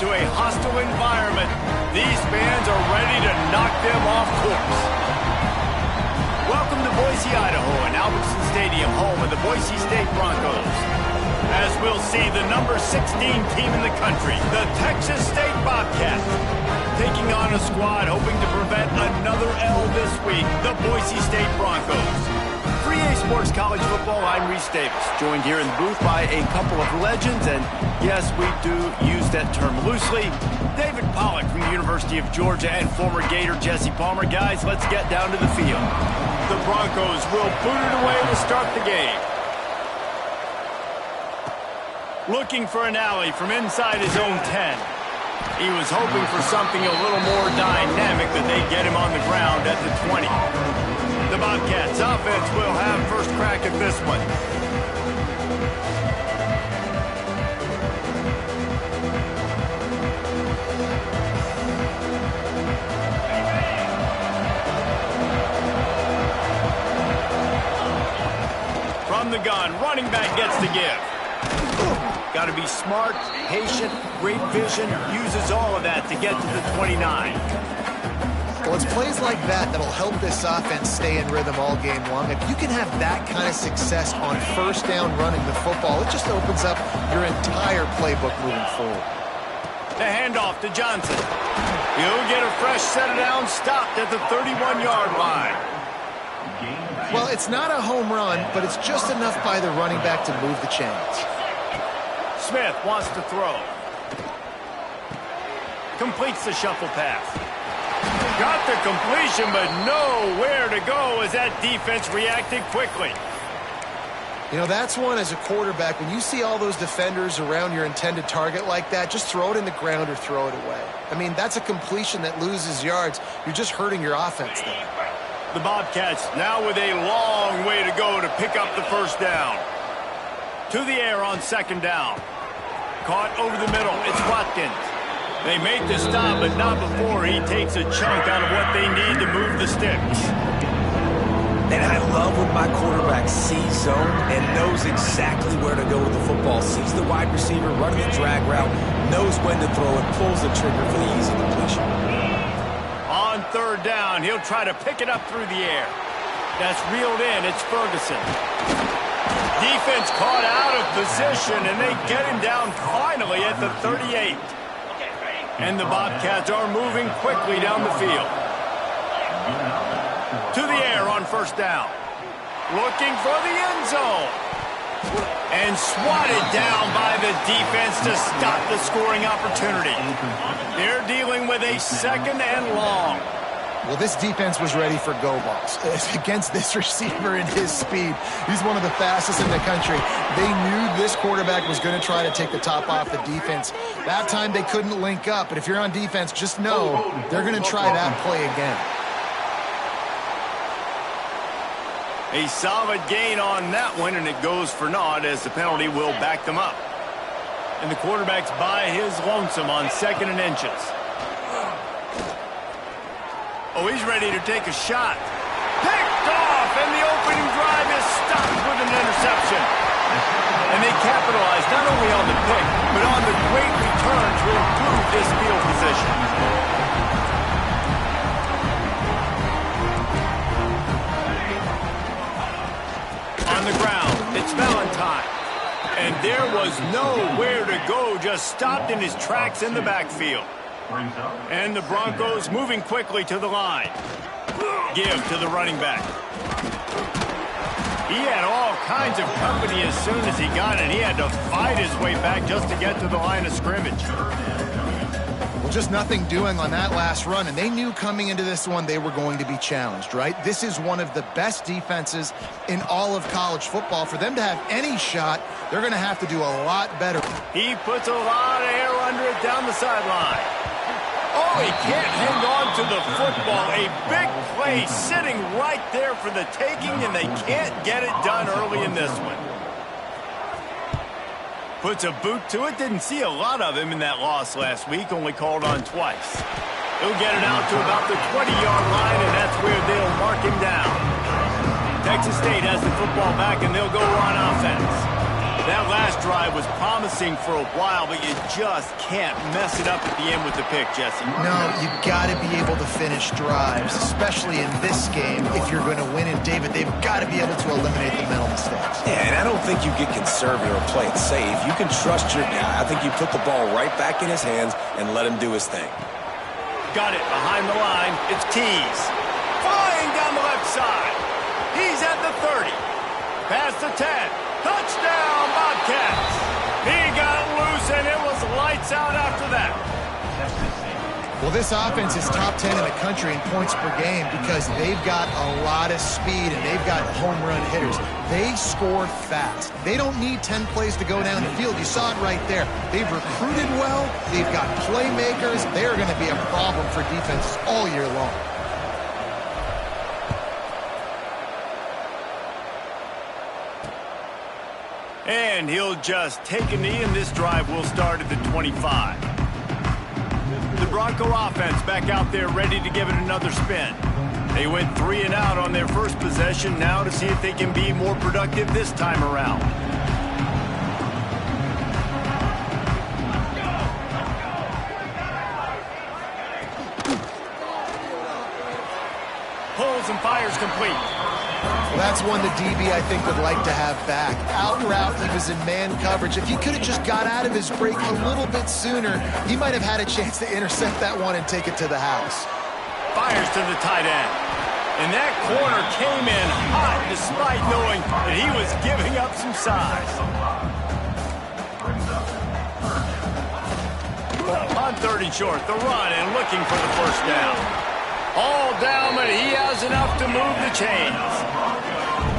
into a hostile environment. These fans are ready to knock them off course. Welcome to Boise, Idaho, and Albertson Stadium, home of the Boise State Broncos. As we'll see, the number 16 team in the country, the Texas State Bobcats, taking on a squad hoping to prevent another L this week, the Boise State Broncos. For EA Sports College Football, I'm Reese Davis, joined here in the booth by a couple of legends, and yes, we do use that term loosely. David Pollack from the University of Georgia and former Gator Jesse Palmer. Guys, let's get down to the field. The Broncos will boot it away to start the game. Looking for an alley from inside his own 10. He was hoping for something a little more dynamic, that they'd get him on the ground at the 20. The Bobcats offense will have first crack at this one. From the gun, running back gets the give. Got to be smart, patient, great vision, uses all of that to get to the 29. Well, it's plays like that that'll help this offense stay in rhythm all game long. If you can have that kind of success on first down running the football, it just opens up your entire playbook moving forward. The handoff to Johnson. He'll get a fresh set of downs stopped at the 31-yard line. Well, it's not a home run, but it's just enough by the running back to move the chains. Smith wants to throw. Completes the shuffle pass. Got the completion, but nowhere to go as that defense reacted quickly. You know, that's one as a quarterback. When you see all those defenders around your intended target like that, just throw it in the ground or throw it away. I mean, that's a completion that loses yards. You're just hurting your offense there. The Bobcats now with a long way to go to pick up the first down. To the air on second down. Caught over the middle. It's Watkins. They make the stop, but not before he takes a chunk out of what they need to move the sticks. And I love when my quarterback sees zone and knows exactly where to go with the football. Sees the wide receiver running the drag route, knows when to throw it, pulls the trigger for the easy completion. On third down, he'll try to pick it up through the air. That's reeled in. It's Ferguson. Defense caught out of position, and they get him down finally at the 38. And the Bobcats are moving quickly down the field. To the air on first down. Looking for the end zone. And swatted down by the defense to stop the scoring opportunity. They're dealing with a second and long. Well, this defense was ready for go balls. Against this receiver and his speed, he's one of the fastest in the country. They knew this quarterback was going to try to take the top off the defense. That time they couldn't link up, but if you're on defense, just know they're going to try that play again. A solid gain on that one, and it goes for naught as the penalty will back them up. And the quarterback's by his lonesome on second and inches. Oh, he's ready to take a shot. Picked off, and the opening drive is stopped with an interception. And they capitalize not only on the pick, but on the great return to improve this field position. On the ground, it's Valentine. And there was nowhere to go, just stopped in his tracks in the backfield. And the Broncos moving quickly to the line. Give to the running back. He had all kinds of company as soon as he got it. He had to fight his way back just to get to the line of scrimmage. Well, just nothing doing on that last run, and they knew coming into this one they were going to be challenged, right? This is one of the best defenses in all of college football. For them to have any shot, they're going to have to do a lot better. He puts a lot of air under it down the sideline. Oh, he can't hang on to the football. A big play sitting right there for the taking, and they can't get it done early in this one. Puts a boot to it. Didn't see a lot of him in that loss last week, only called on twice. He'll get it out to about the 20-yard line, and that's where they'll mark him down. Texas State has the football back, and they'll go on offense. That last drive was promising for a while, but you just can't mess it up at the end with the pick, Jesse. No, you got to be able to finish drives, especially in this game. If you're going to win it, David, they've got to be able to eliminate the mental mistakes. Yeah, and I don't think you get conservative or play it safe. You can trust your guy. I think you put the ball right back in his hands and let him do his thing. Got it behind the line. It's Tees. Flying down the left side. He's at the 30. Past the 10. Touchdown, Bobcats. He got loose, and it was lights out after that. Well, this offense is top 10 in the country in points per game because they've got a lot of speed and they've got home run hitters. They score fast. They don't need 10 plays to go down the field. You saw it right there. They've recruited well. They've got playmakers. They're going to be a problem for defenses all year long. And he'll just take a knee, and this drive will start at the 25. The Bronco offense back out there ready to give it another spin. They went 3 and out on their first possession, now to see if they can be more productive this time around. Pulls and fires complete. Well, that's one the DB, I think, would like to have back. Out route, he was in man coverage. If he could have just got out of his break a little bit sooner, he might have had a chance to intercept that one and take it to the house. Fires to the tight end. And that corner came in hot despite knowing that he was giving up some size. On 3rd and short, the run and looking for the first down. All down, but he has enough to move the chains.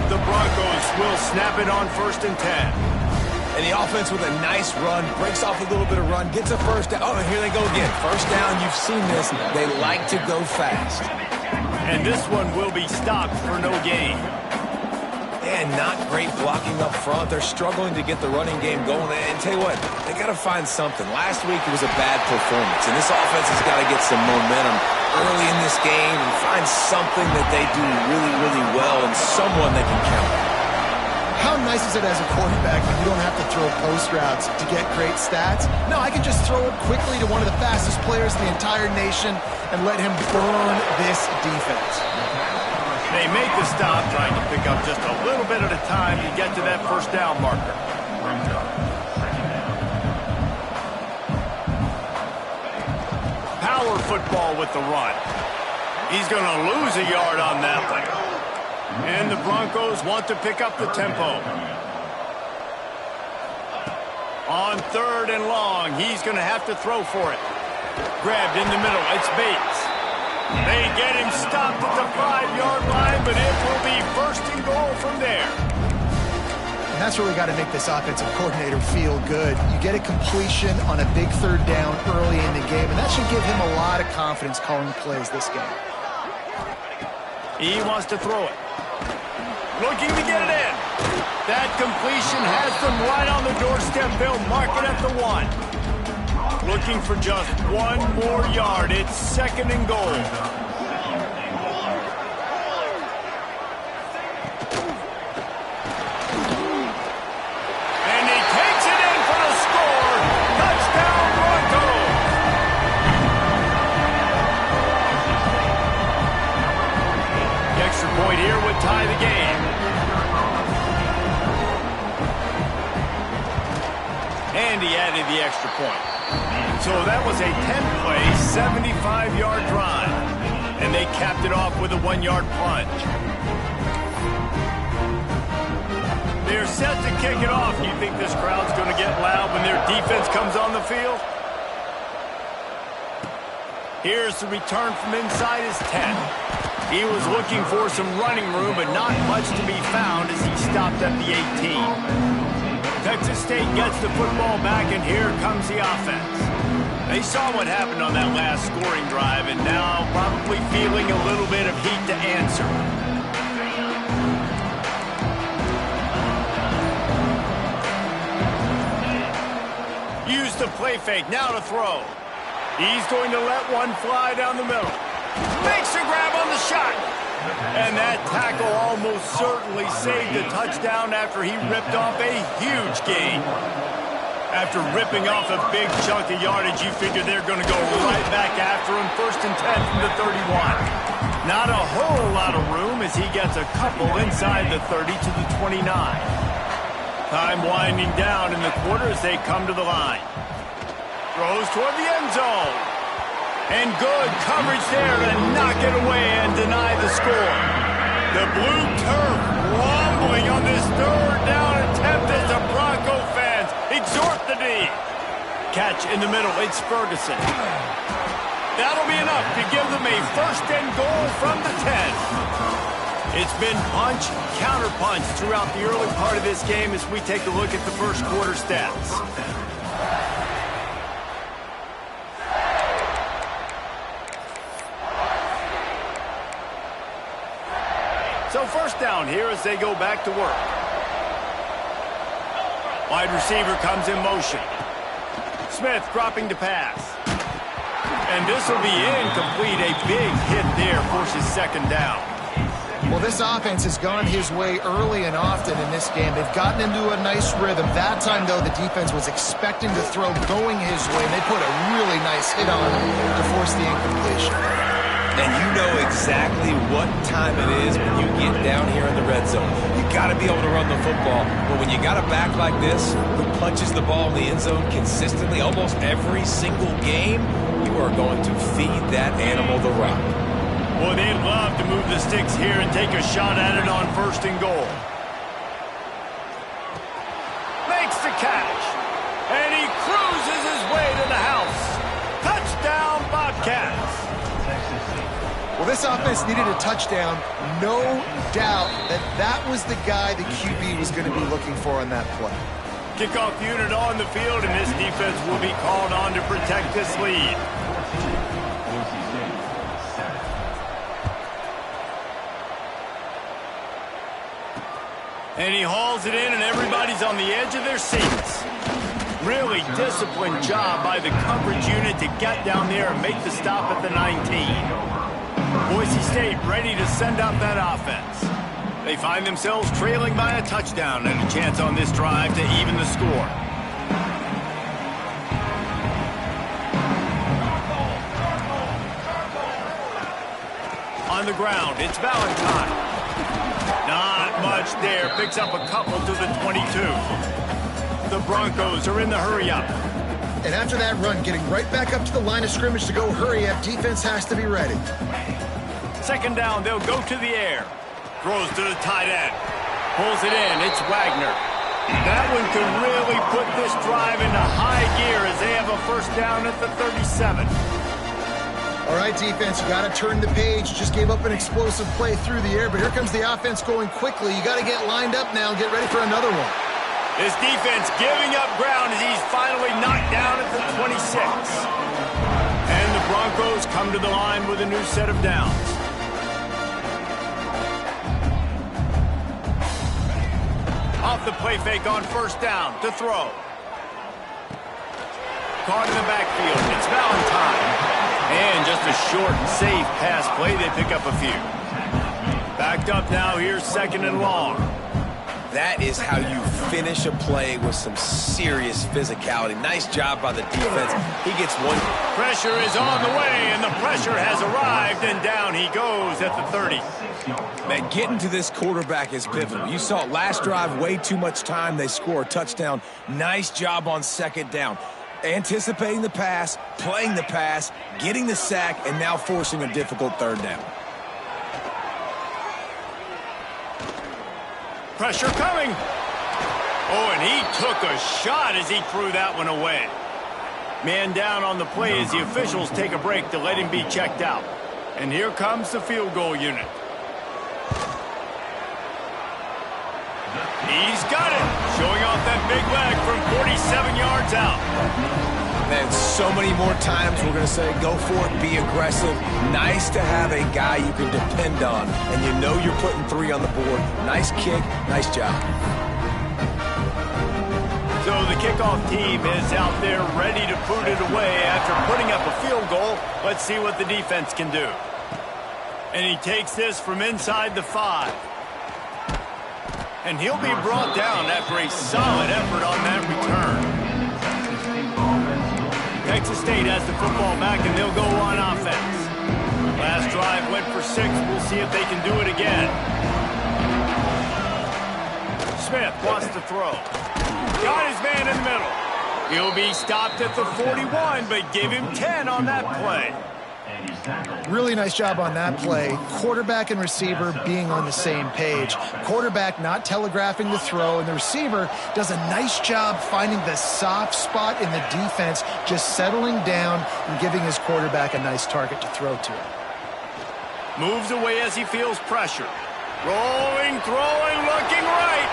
The Broncos will snap it on 1st and 10. And the offense with a nice run, breaks off a little bit of run, gets a first down. Oh, and here they go again. First down, you've seen this. They like to go fast. And this one will be stopped for no gain. And not great blocking up front. They're struggling to get the running game going. And tell you what, they got to find something. Last week it was a bad performance, and this offense has got to get some momentum early in this game and find something that they do really, really well and someone they can count on. How nice is it as a quarterback when you don't have to throw post routes to get great stats? No, I can just throw it quickly to one of the fastest players in the entire nation and let him burn this defense. They make the stop, trying to pick up just a little bit at a time to get to that first down marker. Power football with the run. He's going to lose a yard on that one. And the Broncos want to pick up the tempo. On 3rd and long, he's going to have to throw for it. Grabbed in the middle, it's Bates. They get him stopped at the 5-yard line, but it will be 1st and goal from there. And that's really got to make this offensive coordinator feel good. You get a completion on a big 3rd down early in the game, and that should give him a lot of confidence calling plays this game. He wants to throw it. Looking to get it in. That completion has them right on the doorstep. They'll mark it at the 1. Looking for just 1 more yard. It's 2nd and goal. And he takes it in for the score. Touchdown, Broncos. The extra point here would tie the game. And he added the extra point. So that was a 10-play, 75-yard drive. And they capped it off with a 1-yard plunge. They're set to kick it off. Do you think this crowd's going to get loud when their defense comes on the field? Here's the return from inside his 10. He was looking for some running room, but not much to be found as he stopped at the 18. Texas State gets the football back, and here comes the offense. They saw what happened on that last scoring drive, and now probably feeling a little bit of heat to answer. Use the play fake, now to throw. He's going to let one fly down the middle. Makes a grab on the shot. And that tackle almost certainly saved a touchdown after he ripped off a huge gain. After ripping off a big chunk of yardage, you figure they're going to go right back after him. 1st and 10 from the 31. Not a whole lot of room as he gets a couple inside the 30 to the 29. Time winding down in the quarter as they come to the line. Throws toward the end zone. And good coverage there to knock it away and deny the score. The blue turf wobbling on this 3rd down attempt as the Bronco fans exhort the D. Catch in the middle, it's Ferguson. That'll be enough to give them a 1st and goal from the 10. It's been punch, counter-punch throughout the early part of this game as we take a look at the first quarter stats. So 1st down here as they go back to work. Wide receiver comes in motion. Smith dropping to pass. And this will be incomplete. A big hit there forces 2nd down. Well, this offense has gone his way early and often in this game. They've gotten into a nice rhythm. That time, though, the defense was expecting to throw going his way, and they put a really nice hit on him to force the incompletion. And you know exactly what time it is when you get down here in the red zone. You got to be able to run the football. But when you got a back like this who punches the ball in the end zone consistently almost every single game, you are going to feed that animal the rock. Well, they'd love to move the sticks here and take a shot at it on 1st and goal. Makes the catch. And he cruises his way to the house. Touchdown, Bobcats. Well, this offense needed a touchdown. No doubt that was the guy the QB was going to be looking for on that play. Kickoff unit on the field, and this defense will be called on to protect this lead. And he hauls it in, and everybody's on the edge of their seats. Really disciplined job by the coverage unit to get down there and make the stop at the 19. Boise State ready to send up that offense. They find themselves trailing by a touchdown and a chance on this drive to even the score. On the ground, it's Valentine. Not much there. Picks up a couple to the 22. The Broncos are in the hurry-up. And after that run, getting right back up to the line of scrimmage to go hurry-up, defense has to be ready. 2nd down, they'll go to the air. Throws to the tight end. Pulls it in, it's Wagner. That one could really put this drive into high gear as they have a 1st down at the 37. All right, defense, you got to turn the page. Just gave up an explosive play through the air, but here comes the offense going quickly. You got to get lined up now and get ready for another one. This defense giving up ground as he's finally knocked down at the 26. And the Broncos come to the line with a new set of downs. Off the play fake on 1st down to throw. Caught in the backfield, it's Valentine. And just a short and safe pass play, they pick up a few. Backed up now, here's 2nd and long. That is how you finish a play with some serious physicality. Nice job by the defense. He gets one. Pressure is on the way, and the pressure has arrived, and down he goes at the 30. Man, getting to this quarterback is pivotal. You saw it last drive, way too much time. They score a touchdown. Nice job on 2nd down. Anticipating the pass, playing the pass, getting the sack, and now forcing a difficult 3rd down. Pressure coming. Oh, and he took a shot as he threw that one away. Man down on the play as the officials take a break to let him be checked out. And here comes the field goal unit. He's got it. Showing off that big leg from 47 yards out. Man, so many more times we're going to say, go for it, be aggressive. Nice to have a guy you can depend on, and you know you're putting 3 on the board. Nice kick, nice job. So the kickoff team is out there ready to put it away after putting up a field goal. Let's see what the defense can do. And he takes this from inside the 5. And he'll be brought down after a solid effort on that return. Texas State has the football back, and they'll go on offense. Last drive went for 6. We'll see if they can do it again. Smith wants to throw. Got his man in the middle. He'll be stopped at the 41, but give him 10 on that play. Really nice job on that play. Quarterback and receiver being on the same page. Quarterback not telegraphing the throw, and the receiver does a nice job finding the soft spot in the defense, just settling down and giving his quarterback a nice target to throw to. Moves away as he feels pressure. Rolling, throwing, looking right.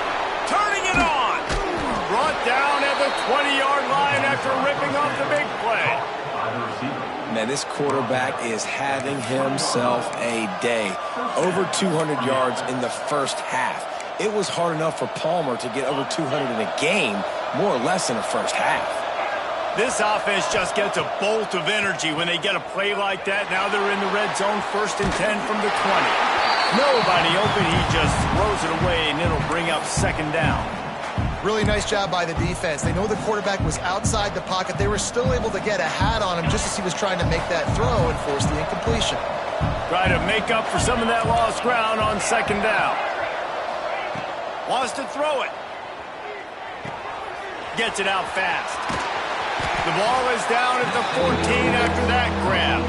Turning it on. Brought down at the 20-yard line after ripping off the big play. Man, this quarterback is having himself a day. Over 200 yards in the first half. It was hard enough for Palmer to get over 200 in a game, more or less in the first half. This offense just gets a bolt of energy when they get a play like that. Now they're in the red zone, 1st and 10 from the 20. Nobody open, he just throws it away, and it'll bring up 2nd down. Really nice job by the defense. They know the quarterback was outside the pocket. They were still able to get a hat on him just as he was trying to make that throw and force the incompletion. Try to make up for some of that lost ground on 2nd down. Wants to throw it. Gets it out fast. The ball is down at the 14 after that grab.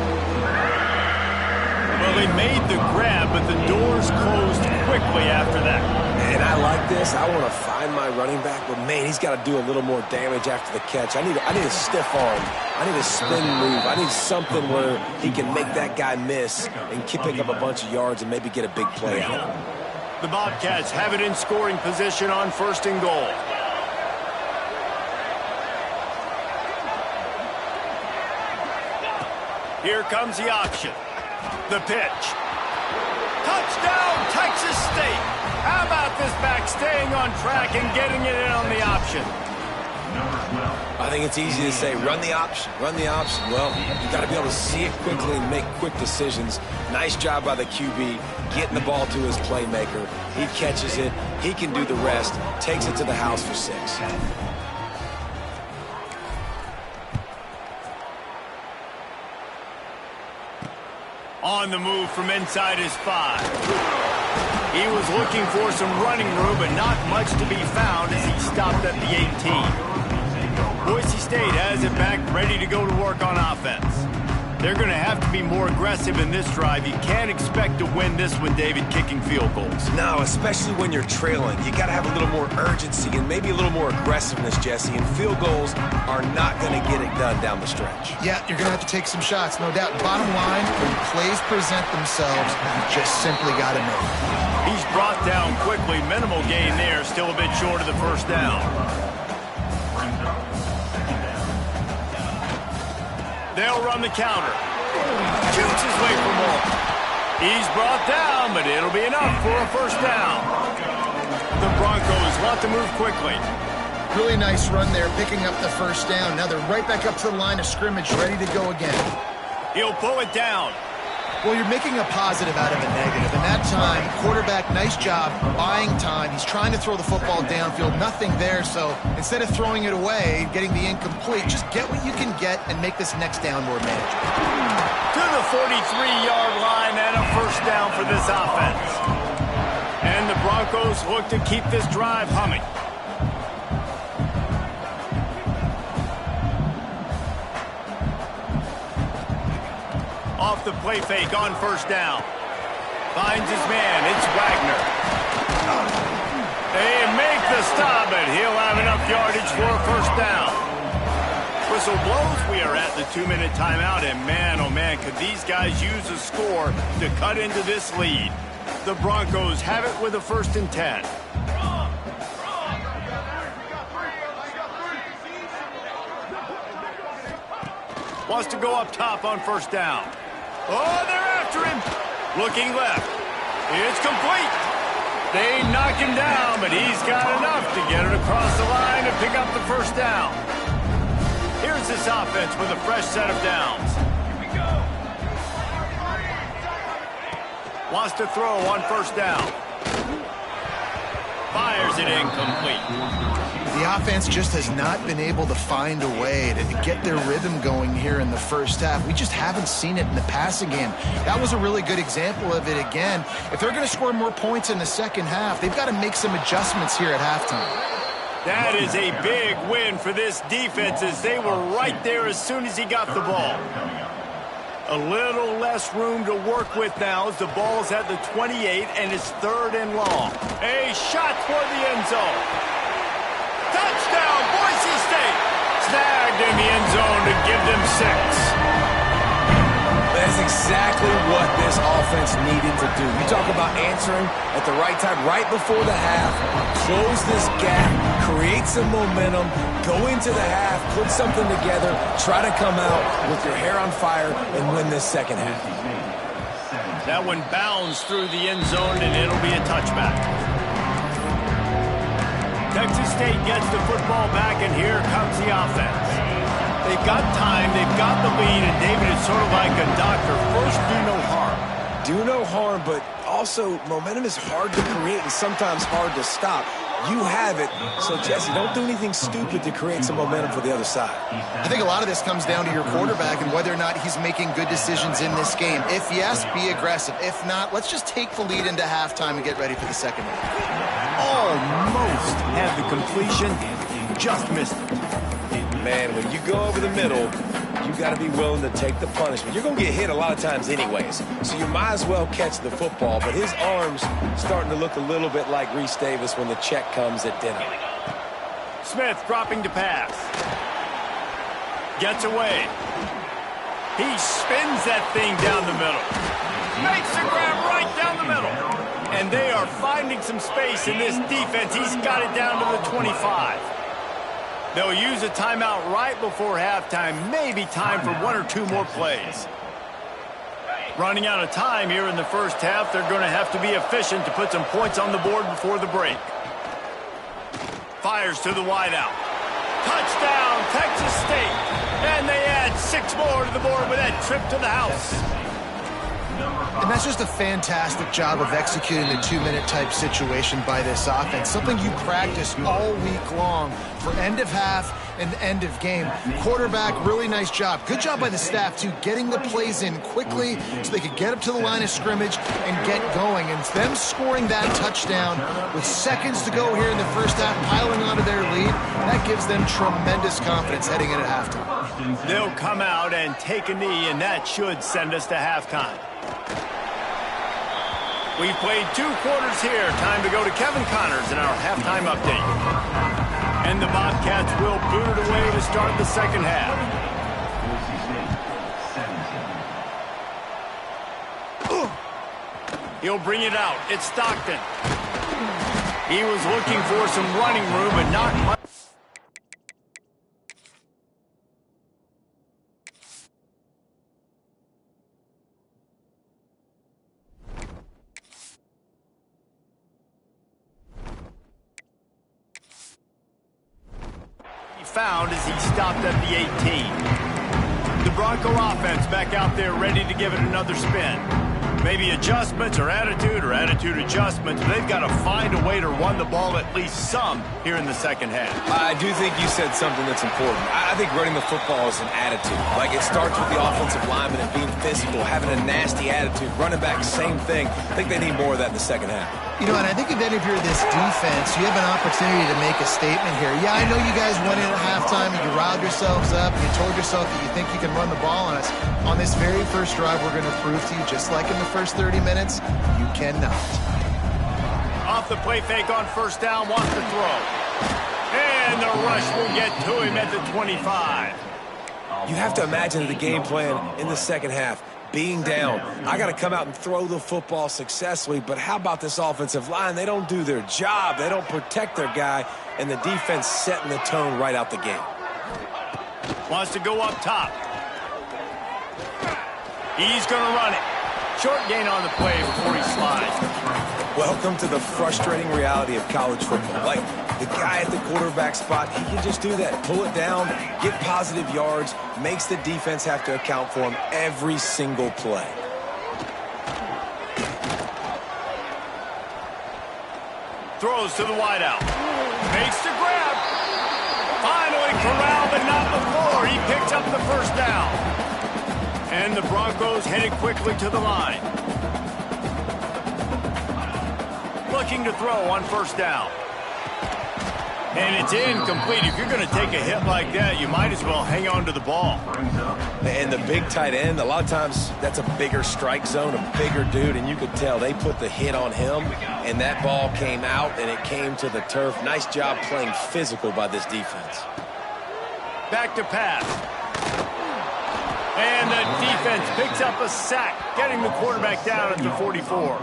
Well, they made the grab, but the doors closed quickly after that. And I like this. I want to find my running back, but man, he's got to do a little more damage after the catch. I need a stiff arm. I need a spin move. I need something where he can make that guy miss and pick up a bunch of yards and maybe get a big play out. The Bobcats have it in scoring position on 1st and goal. Here comes the option. The pitch. Touchdown, Texas State. How about this back staying on track and getting it in on the option? I think it's easy to say, run the option, run the option. Well, you got to be able to see it quickly and make quick decisions. Nice job by the QB, getting the ball to his playmaker. He catches it. He can do the rest. Takes it to the house for 6. On the move from inside his 5. He was looking for some running room, but not much to be found as he stopped at the 18. Boise State has it back, ready to go to work on offense. They're going to have to be more aggressive in this drive. You can't expect to win this one, David, kicking field goals. No, especially when you're trailing. You got to have a little more urgency and maybe a little more aggressiveness, Jesse. And field goals are not going to get it done down the stretch. Yeah, you're going to have to take some shots, no doubt. Bottom line, when plays present themselves, you just simply got to make it. He's brought down quickly. Minimal gain there. Still a bit short of the 1st down. They'll run the counter. Shoots his way for more. He's brought down, but it'll be enough for a 1st down. The Broncos want to move quickly. Really nice run there, picking up the 1st down. Now they're right back up to the line of scrimmage, ready to go again. He'll pull it down. Well, you're making a positive out of a negative. And that time, quarterback, nice job, buying time. He's trying to throw the football downfield. Nothing there, so instead of throwing it away, getting the incomplete, just get what you can get and make this next down more manageable. To the 43-yard line and a 1st down for this offense. And the Broncos look to keep this drive humming. Off the play fake on 1st down. Finds his man. It's Wagner. They make the stop, but he'll have enough yardage for a 1st down. Whistle blows. We are at the 2-minute timeout, and man, oh man, could these guys use a score to cut into this lead. The Broncos have it with a 1st and 10. Wants to go up top on 1st down. Oh, they're after him. Looking left. It's complete. They knock him down, but he's got enough to get it across the line to pick up the 1st down. Here's this offense with a fresh set of downs. Wants to throw on first down. Fires it incomplete. The offense just has not been able to find a way to get their rhythm going here in the first half. We just haven't seen it in the passing game. That was a really good example of it again. If they're going to score more points in the second half, they've got to make some adjustments here at halftime. That is a big win for this defense as they were right there as soon as he got the ball. A little less room to work with now as the ball's at the 28 and it's 3rd and long. A shot toward the end zone. Touchdown, Boise State! Snagged in the end zone to give them 6. That's exactly what this offense needed to do. You talk about answering at the right time, right before the half, close this gap, create some momentum, go into the half, put something together, try to come out with your hair on fire and win this second half. That one bounds through the end zone and it'll be a touchback. Texas State gets the football back and here comes the offense. They've got time, they've got the lead, and David is sort of like a doctor. First, do no harm. Do no harm, but also momentum is hard to create and sometimes hard to stop. You have it, so Jesse, don't do anything stupid to create some momentum for the other side. I think a lot of this comes down to your quarterback and whether or not he's making good decisions in this game. If yes, be aggressive. If not, let's just take the lead into halftime and get ready for the second half. Almost had the completion, just missed it. Man, when you go over the middle, you got to be willing to take the punishment. You're going to get hit a lot of times anyways, so you might as well catch the football. But his arm's starting to look a little bit like Reese Davis when the check comes at dinner. Smith dropping to pass. Gets away. He spins that thing down the middle. Makes the grab right down the middle. And they are finding some space in this defense. He's got it down to the 25. They'll use a timeout right before halftime. Maybe time for 1 or 2 more plays. Running out of time here in the first half. They're going to have to be efficient to put some points on the board before the break. Fires to the wideout. Touchdown, Texas State. And they add 6 more to the board with that trip to the house. And that's just a fantastic job of executing the 2-minute type situation by this offense. Something you practice all week long for end of half and end of game. Quarterback, really nice job. Good job by the staff, too, getting the plays in quickly so they could get up to the line of scrimmage and get going. And them scoring that touchdown with seconds to go here in the first half, piling onto their lead, that gives them tremendous confidence heading into halftime. They'll come out and take a knee, and that should send us to halftime. We've played 2 quarters here. Time to go to Kevin Connors in our halftime update. And the Bobcats will boot it away to start the second half. He'll bring it out. It's Stockton. He was looking for some running room, but not much. Found as he stopped at the 18. The Bronco offense back out there ready to give it another spin. Maybe adjustments or attitude adjustments. They've got to find a way to run the ball at least some here in the second half. I do think you said something that's important. I think running the football is an attitude. Like, it starts with the offensive lineman and being physical, having a nasty attitude. Running back, same thing. I think they need more of that in the second half. You know, and I think then if you're this defense, you have an opportunity to make a statement here. Yeah, I know you guys went in at halftime and you riled yourselves up and you told yourself that you think you can run the ball on us. On this very first drive, we're going to prove to you, just like in the first 30 minutes, you cannot. Off the play fake on first down, wants to throw. And the rush will get to him at the 25. You have to imagine the game plan in the second half. Being down, I got to come out and throw the football successfully, but how about this offensive line? They don't do their job. They don't protect their guy, and the defense setting the tone right out the gate. Wants to go up top. He's going to run it. Short gain on the play before he slides. Welcome to the frustrating reality of college football. Like, the guy at the quarterback spot, he can just do that. Pull it down, get positive yards, makes the defense have to account for him every single play. Throws to the wideout. Makes the grab. Finally corralled, but not before. He picks up the first down. And the Broncos headed quickly to the line. Looking to throw on first down. And it's incomplete. If you're going to take a hit like that, you might as well hang on to the ball. And the big tight end, a lot of times that's a bigger strike zone, a bigger dude, and you could tell they put the hit on him, and that ball came out, and it came to the turf. Nice job playing physical by this defense. Back to pass. And the defense picks up a sack, getting the quarterback down at the 44.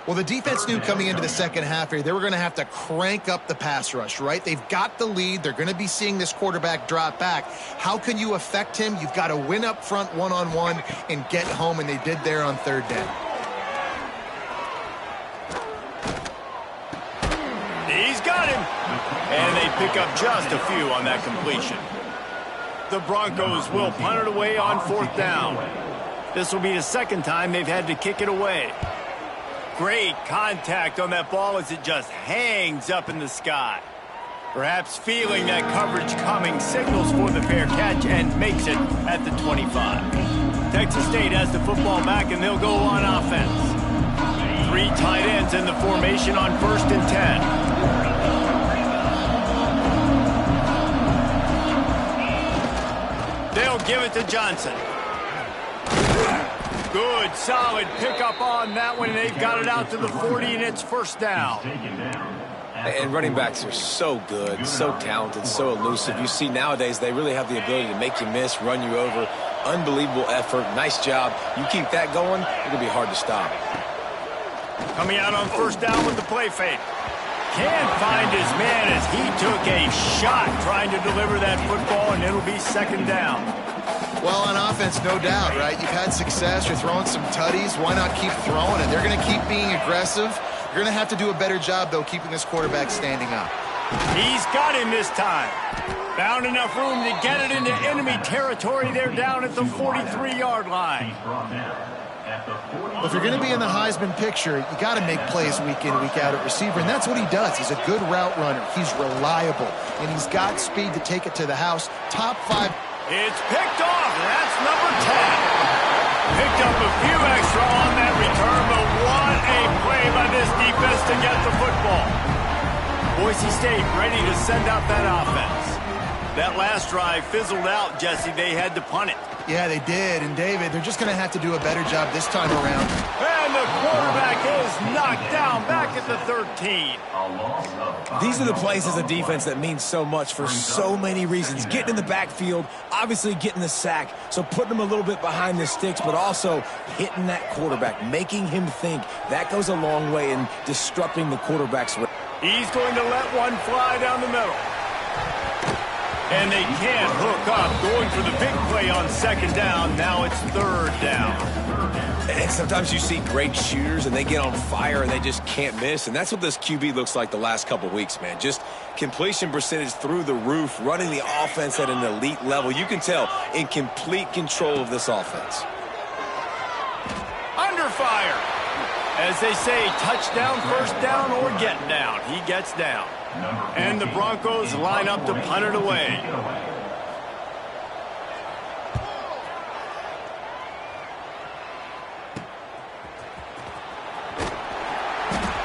Well, the defense knew coming into the second half here, they were going to have to crank up the pass rush, right? They've got the lead. They're going to be seeing this quarterback drop back. How can you affect him? You've got to win up front one-on-one and get home, and they did there on third down. He's got him. And they pick up just a few on that completion. The Broncos will punt it away on fourth down. This will be the second time they've had to kick it away. Great contact on that ball as it just hangs up in the sky. Perhaps feeling that coverage coming, signals for the fair catch and makes it at the 25. Texas State has the football back and they'll go on offense. 3 tight ends in the formation on 1st and 10. They'll give it to Johnson. Good, solid pickup on that one, and they've got it out to the 40, and it's first down. And running backs are so good, so talented, so elusive. You see nowadays they really have the ability to make you miss, run you over. Unbelievable effort. Nice job. You keep that going, it'll be hard to stop. Coming out on first down with the play fake. Can't find his man as he took a shot trying to deliver that football, and it'll be second down. Well, on offense, no doubt, right? You've had success. You're throwing some tutties. Why not keep throwing it? They're going to keep being aggressive. You're going to have to do a better job, though, keeping this quarterback standing up. He's got him this time. Found enough room to get it into enemy territory. They're down at the 43-yard line. Well, if you're going to be in the Heisman picture, you got to make plays week in, week out at receiver, and that's what he does. He's a good route runner. He's reliable, and he's got speed to take it to the house. Top 5. It's picked off. That's number 10. Picked up a few extra on that return, but what a play by this defense to get the football. Boise State ready to send out that offense. That last drive fizzled out, Jesse. They had to punt it. Yeah, they did. And, David, they're just going to have to do a better job this time around. And the quarterback is knocked down back at the 13. These are the plays as a defense that mean so much for so many reasons. Getting in the backfield, obviously getting the sack, so putting them a little bit behind the sticks, but also hitting that quarterback, making him think. That goes a long way in disrupting the quarterback's rhythm. He's going to let one fly down the middle. And they can't hook up, going for the big play on second down. Now it's third down. And sometimes you see great shooters, and they get on fire, and they just can't miss. And that's what this QB looks like the last couple weeks, man. Just completion percentage through the roof, running the offense at an elite level. You can tell in complete control of this offense. Under fire. As they say, touchdown, first down, or get down. He gets down. And the Broncos line up to punt it away.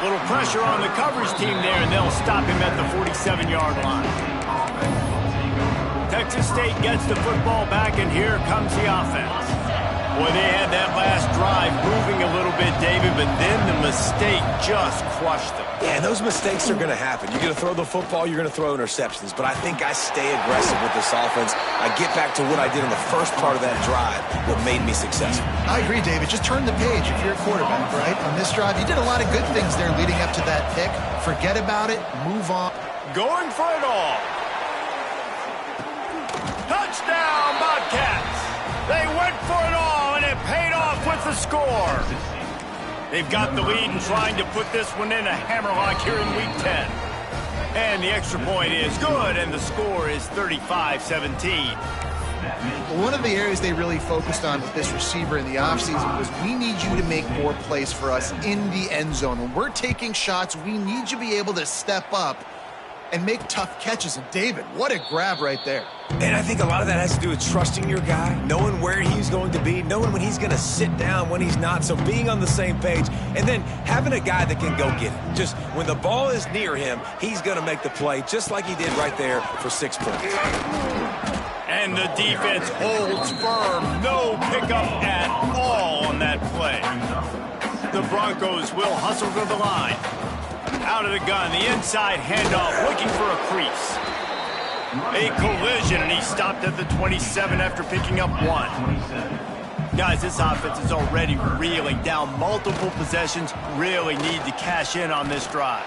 Little pressure on the coverage team there, and they'll stop him at the 47-yard line. Texas State gets the football back, and here comes the offense. Boy, they had that last drive moving a little bit, David, but then the mistake just crushed them. Yeah, and those mistakes are going to happen. You're going to throw the football, you're going to throw interceptions, but I think I stay aggressive with this offense. I get back to what I did in the first part of that drive, what made me successful. I agree, David. Just turn the page if you're a quarterback, right? On this drive, you did a lot of good things there leading up to that pick. Forget about it. Move on. Going for it all. Touchdown, Bobcats. They went for it all, and it paid off with the score. They've got the lead and trying to put this one in a hammerlock here in Week 10. And the extra point is good, and the score is 35-17. One of the areas they really focused on with this receiver in the offseason was we need you to make more plays for us in the end zone. When we're taking shots, we need you to be able to step up and make tough catches. And David, what a grab right there. And I think a lot of that has to do with trusting your guy, knowing where he's going to be, knowing when he's going to sit down, when he's not. So being on the same page, and then having a guy that can go get it. Just when the ball is near him, he's going to make the play, just like he did right there for 6 points. And the defense holds firm. No pickup at all on that play. The Broncos will hustle to the line. Out of the gun, the inside handoff, looking for a crease. A collision, and he stopped at the 27 after picking up 1. Guys, this offense is already reeling down multiple possessions. Really need to cash in on this drive.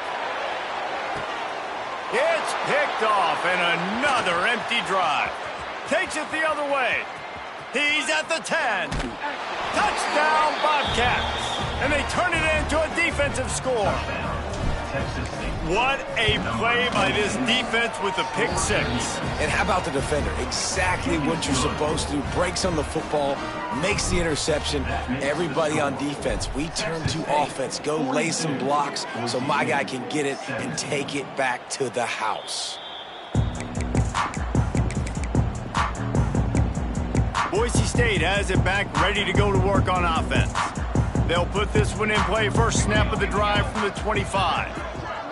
It's picked off, and another empty drive. Takes it the other way. He's at the 10. Touchdown, Bobcats. And they turn it into a defensive score. What a play by this defense with a pick 6. And how about the defender? Exactly what you're supposed to do. Breaks on the football, makes the interception. Everybody on defense, we turn to offense. Go lay some blocks so my guy can get it and take it back to the house. Boise State has it back, ready to go to work on offense. They'll put this one in play, first snap of the drive from the 25.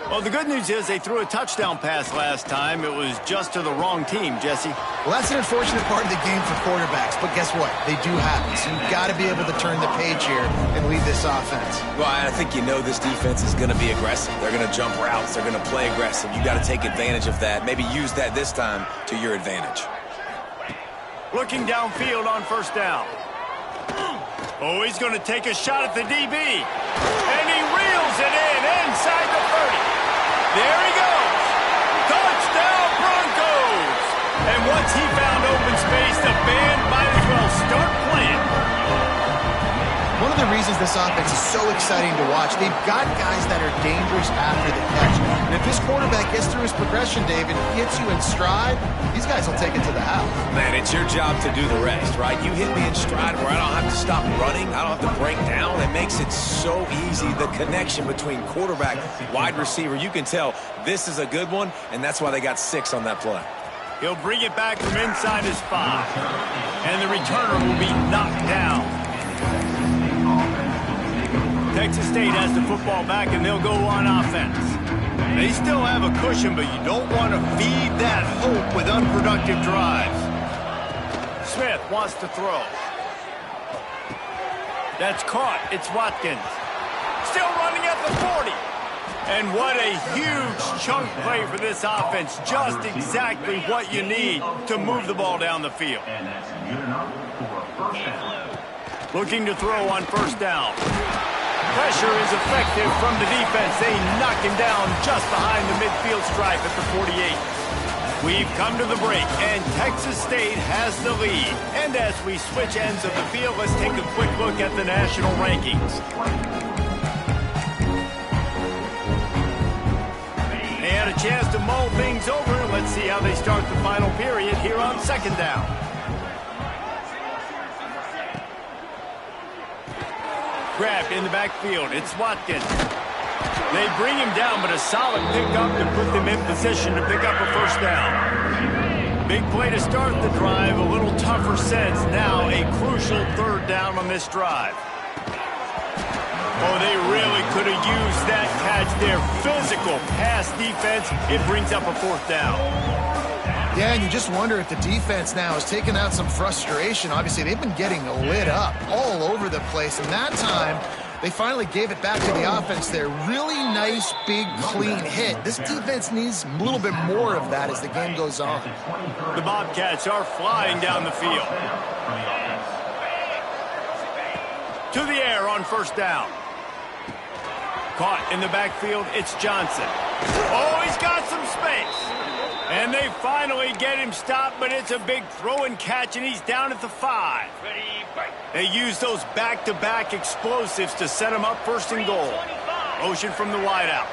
Well, the good news is they threw a touchdown pass last time. It was just to the wrong team, Jesse. Well, that's an unfortunate part of the game for quarterbacks, but guess what? They do happen, so you've got to be able to turn the page here and lead this offense. Well, I think you know this defense is going to be aggressive. They're going to jump routes. They're going to play aggressive. You got to take advantage of that. Maybe use that this time to your advantage. Looking downfield on first down. Oh, he's going to take a shot at the DB. And he reels it in inside the 30. There he goes. Touchdown, Broncos. And once he found open space, the band might as well start playing. One of the reasons this offense is so exciting to watch, they've got guys that are dangerous after the catch. And if this quarterback gets through his progression, David, hits you in stride, these guys will take it to the house. Man, it's your job to do the rest, right? You hit me in stride where I don't have to stop running. I don't have to break down. It makes it so easy. The connection between quarterback, wide receiver, you can tell this is a good one, and that's why they got 6 on that play. He'll bring it back from inside his 5. And the returner will be knocked down. Texas State has the football back, and they'll go on offense. They still have a cushion, but you don't want to feed that hope with unproductive drives. Smith wants to throw. That's caught. It's Watkins. Still running at the 40. And what a huge chunk play for this offense. Just exactly what you need to move the ball down the field. Looking to throw on first down. Pressure is effective from the defense. They knock him down just behind the midfield stripe at the 48. We've come to the break, and Texas State has the lead. And as we switch ends of the field, let's take a quick look at the national rankings. They had a chance to mull things over. Let's see how they start the final period here on second down. Grabbed in the backfield. It's Watkins. They bring him down, but a solid pickup to put them in position to pick up a first down. Big play to start the drive. A little tougher sense. Now a crucial third down on this drive. Oh, they really could have used that catch there. Physical pass defense. It brings up a fourth down. Yeah, and you just wonder if the defense now has taken out some frustration. Obviously, they've been getting lit up all over the place. And that time, they finally gave it back to the offense there. Really nice, big, clean hit. This defense needs a little bit more of that as the game goes on. The Bobcats are flying down the field. To the air on first down. Caught in the backfield, it's Johnson. Oh, he's got some space. And they finally get him stopped, but it's a big throw and catch, and he's down at the 5. They use those back-to-back explosives to set him up first and goal. Motion from the wideout.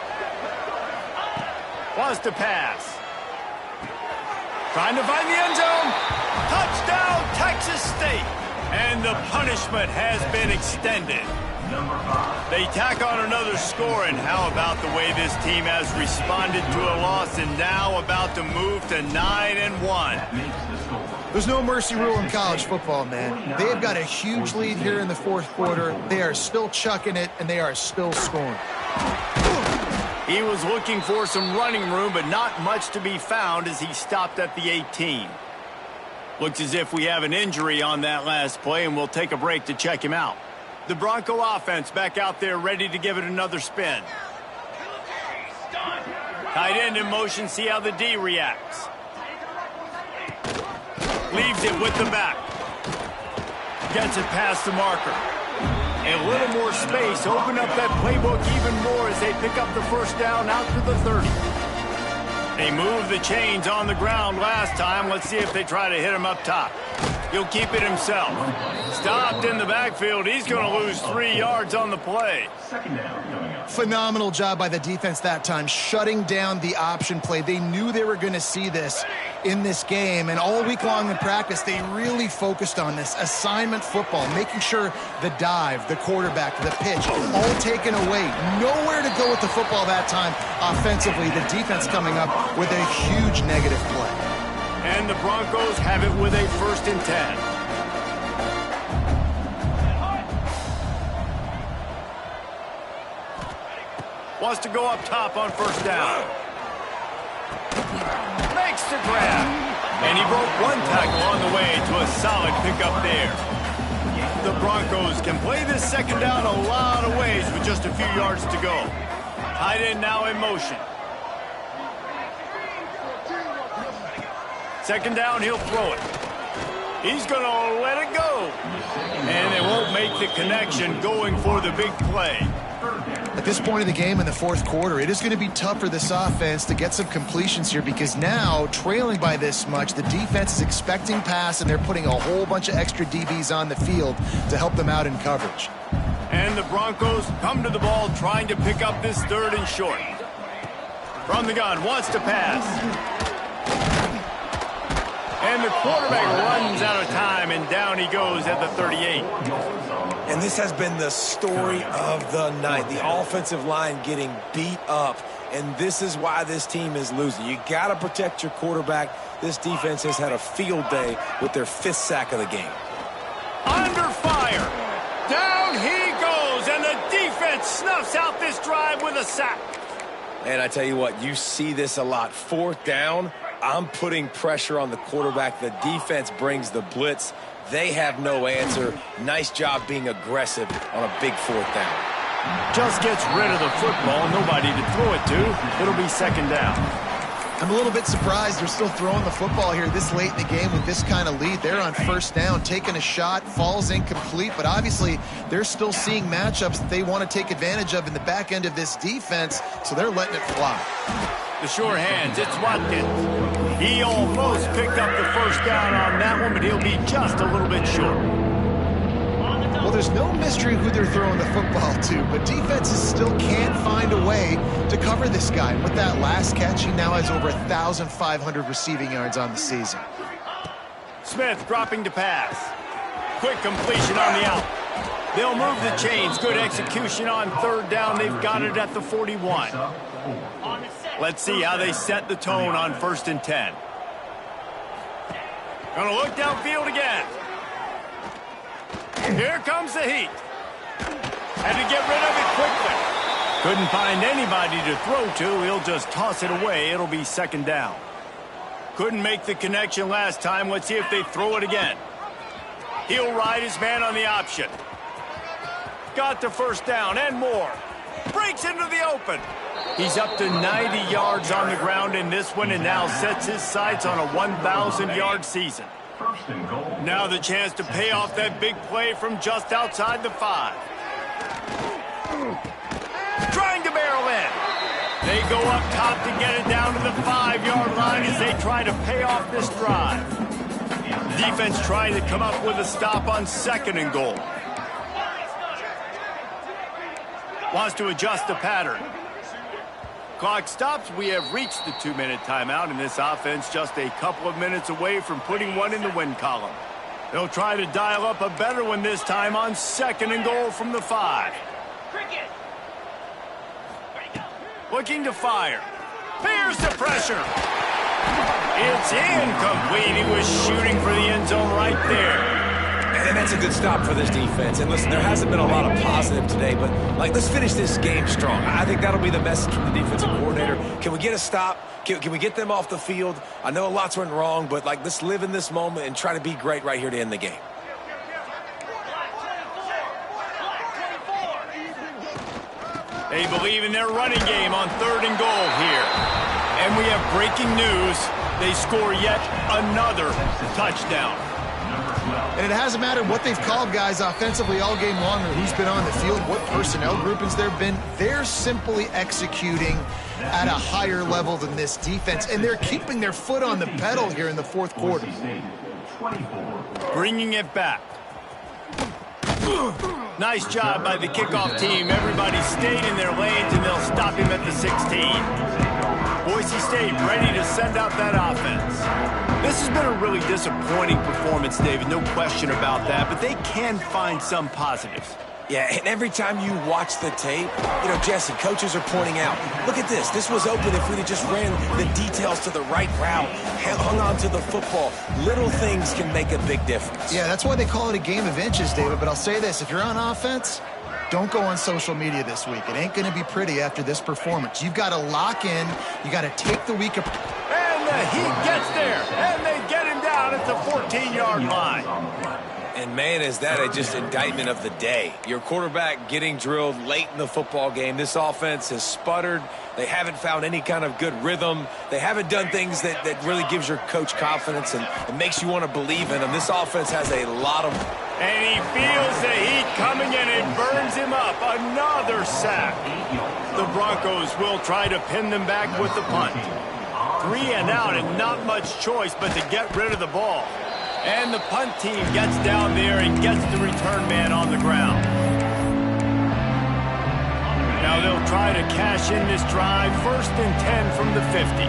Wants to pass. Trying to find the end zone. Touchdown! Touchdown, Texas State. And the punishment has been extended. They tack on another score, and how about the way this team has responded to a loss and now about to move to 9-1. There's no mercy rule in college football, man. They have got a huge lead here in the fourth quarter. They are still chucking it, and they are still scoring. He was looking for some running room, but not much to be found as he stopped at the 18. Looks as if we have an injury on that last play, and we'll take a break to check him out. The Bronco offense back out there ready to give it another spin. Tight end in motion, see how the D reacts. Leaves it with the back. Gets it past the marker. A little more space, open up that playbook even more as they pick up the first down out to the 30. They moved the chains on the ground last time. Let's see if they try to hit him up top. He'll keep it himself. Stopped in the backfield. He's going to lose 3 yards on the play. Phenomenal job by the defense that time, shutting down the option play. They knew they were going to see this in this game, and all week long in practice, they really focused on this assignment football, making sure the dive, the quarterback, the pitch, all taken away. Nowhere to go with the football that time offensively. The defense coming up with a huge negative play. And the Broncos have it with a 1st and 10. Wants to go up top on 1st down. Makes the grab. And he broke one tackle on the way to a solid pickup there. The Broncos can play this 2nd down a lot of ways with just a few yards to go. Tight end now in motion. 2nd down, he'll throw it. He's going to let it go. And they won't make the connection going for the big play. At this point of the game in the 4th quarter, it is going to be tough for this offense to get some completions here because now, trailing by this much, the defense is expecting pass and they're putting a whole bunch of extra DBs on the field to help them out in coverage. And the Broncos come to the ball trying to pick up this 3rd and short. From the gun, wants to pass. And the quarterback runs out of time, and down he goes at the 38. And this has been the story of the night. The offensive line getting beat up, and this is why this team is losing. You got to protect your quarterback. This defense has had a field day with their 5th sack of the game. Under fire. Down he goes, and the defense snuffs out this drive with a sack. And I tell you what, you see this a lot. 4th down, I'm putting pressure on the quarterback. The defense brings the blitz. They have no answer. Nice job being aggressive on a big 4th down. Just gets rid of the football. Nobody to throw it to. It'll be 2nd down. I'm a little bit surprised they're still throwing the football here this late in the game with this kind of lead. They're on 1st down, taking a shot, falls incomplete, but obviously they're still seeing matchups that they want to take advantage of in the back end of this defense, so they're letting it fly. The sure hands, it's Watkins. He almost picked up the 1st down on that one, but he'll be just a little bit short. Well, there's no mystery who they're throwing the football to, but defenses still can't find a way to cover this guy. And with that last catch, he now has over 1,500 receiving yards on the season. Smith dropping to pass. Quick completion on the out. They'll move the chains. Good execution on 3rd down. They've got it at the 41. Let's see how they set the tone on 1st and 10. Gonna look downfield again. Here comes the heat. Had to get rid of it quickly. Couldn't find anybody to throw to. He'll just toss it away. It'll be 2nd down. Couldn't make the connection last time. Let's see if they throw it again. He'll ride his man on the option. Got the 1st down and more. Breaks into the open. He's up to 90 yards on the ground in this one and now sets his sights on a 1,000-yard season. Now the chance to pay off that big play from just outside the 5. Trying to barrel in. They go up top to get it down to the 5-yard line as they try to pay off this drive. Defense trying to come up with a stop on 2nd and goal. Wants to adjust the pattern. Clock stops. We have reached the 2-minute timeout, and this offense just a couple of minutes away from putting one in the win column. They'll try to dial up a better one this time on 2nd and goal from the 5. Looking to fire. Here's the pressure. It's incomplete. He was shooting for the end zone right there. And that's a good stop for this defense. And listen, there hasn't been a lot of positive today, but let's finish this game strong. I think that'll be the message from the defensive coordinator. Can we get a stop? Can we get them off the field? I know a lot's went wrong, but let's live in this moment and try to be great right here to end the game. They believe in their running game on 3rd and goal here. And we have breaking news. They score yet another touchdown. And it hasn't mattered what they've called guys offensively all game long or who's been on the field, what personnel groupings there have been. They're simply executing at a higher level than this defense, and they're keeping their foot on the pedal here in the 4th quarter. Bringing it back. Nice job by the kickoff team. Everybody stayed in their lanes, and they'll stop him at the 16. Boise State ready to send out that offense. This has been a really disappointing performance, David, no question about that, but they can find some positives. Yeah, and every time you watch the tape, Jesse, coaches are pointing out, look at this. This was open if we'd have just ran the details to the right route, hung on to the football. Little things can make a big difference. Yeah, that's why they call it a game of inches, David, but I'll say this. If you're on offense, don't go on social media this week. It ain't going to be pretty after this performance. You've got to lock in. You got to take the week. And the Heat gets there, and they get him down at the 14-yard line. And, man, is that just indictment of the day. Your quarterback getting drilled late in the football game. This offense has sputtered. They haven't found any kind of good rhythm. They haven't done things that really gives your coach confidence and makes you want to believe in them. This offense has a lot of... And he feels the heat coming in and burns him up. Another sack. The Broncos will try to pin them back with the punt. 3 and out and not much choice but to get rid of the ball. And the punt team gets down there and gets the return man on the ground. Now they'll try to cash in this drive. 1st and 10 from the 50.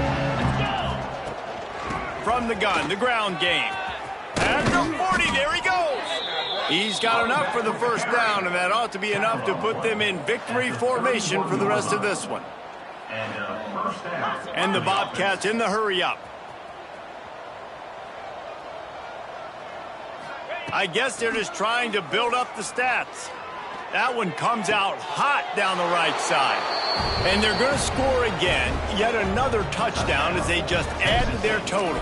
From the gun, the ground game. At the 40, there he goes. He's got enough for the 1st down, and that ought to be enough to put them in victory formation for the rest of this one. And the Bobcats in the hurry-up. I guess they're just trying to build up the stats. That one comes out hot down the right side. And they're going to score again. Yet another touchdown as they just add to their total.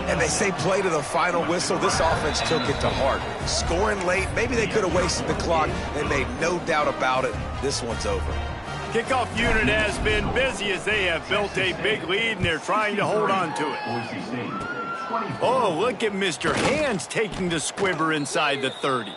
And they say play to the final whistle. This offense took it to heart. Scoring late, maybe they could have wasted the clock. They made no doubt about it. This one's over. Kickoff unit has been busy as they have built a big lead, and they're trying to hold on to it. Oh, look at Mr. Hands taking the squibber inside the 30.